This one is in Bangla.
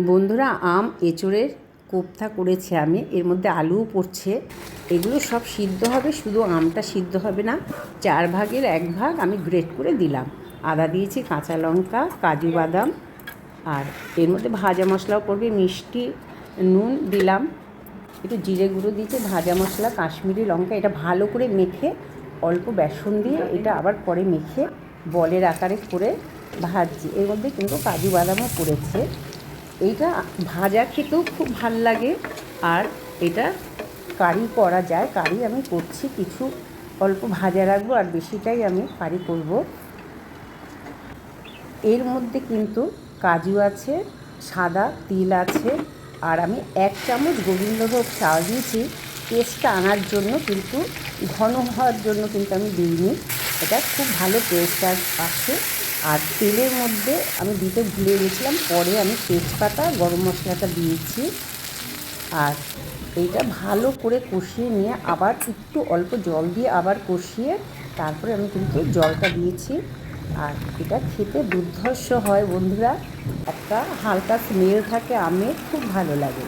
বন্ধুরা, আম এঁচোড়ের কোপ্তা করেছি আমি। এর মধ্যে আলুও পড়ছে। এগুলো সব সিদ্ধ হবে, শুধু আমটা সিদ্ধ হবে না। 4 ভাগের 1 ভাগ আমি গ্রেট করে দিলাম। আদা দিয়েছি, কাঁচা লঙ্কা, কাজু বাদাম, আর এর মধ্যে ভাজা মশলাও পড়বে। মিষ্টি, নুন দিলাম, একটু জিরে গুঁড়ো দিয়েছি, ভাজা মশলা, কাশ্মীরি লঙ্কা। এটা ভালো করে মেখে অল্প বেসন দিয়ে এটা আবার পরে মেখে বলের আকারে করে ভাজছি। এর মধ্যে কিন্তু কাজু বাদামও পড়েছে। এইটা ভাজা খেতেও খুব ভাল লাগে, আর এটা কারি করা যায়। কারি আমি করছি, কিছু অল্প ভাজা রাখবো আর বেশিটাই আমি কারি করব। এর মধ্যে কিন্তু কাজু আছে, সাদা তিল আছে, আর আমি 1 চামচ গোবিন্দভোগ চাল দিয়েছি টেস্টটা আনার জন্য, কিন্তু ঘন হওয়ার জন্য কিন্তু আমি দিইনি। এটা খুব ভালো টেস্ট আসে। আর তেলের মধ্যে আমি দিতে ভুলে গেছিলাম, পরে আমি তেজপাতা, গরম মশলাটা দিয়েছি। আর এইটা ভালো করে কষিয়ে নিয়ে আবার একটু অল্প জল দিয়ে আবার কষিয়ে তারপরে আমি কিন্তু জলটা দিয়েছি। আর এটা খেতে দুর্ধর্ষ হয় বন্ধুরা, একটা হালকা স্মেল থাকে আমের, খুব ভালো লাগে।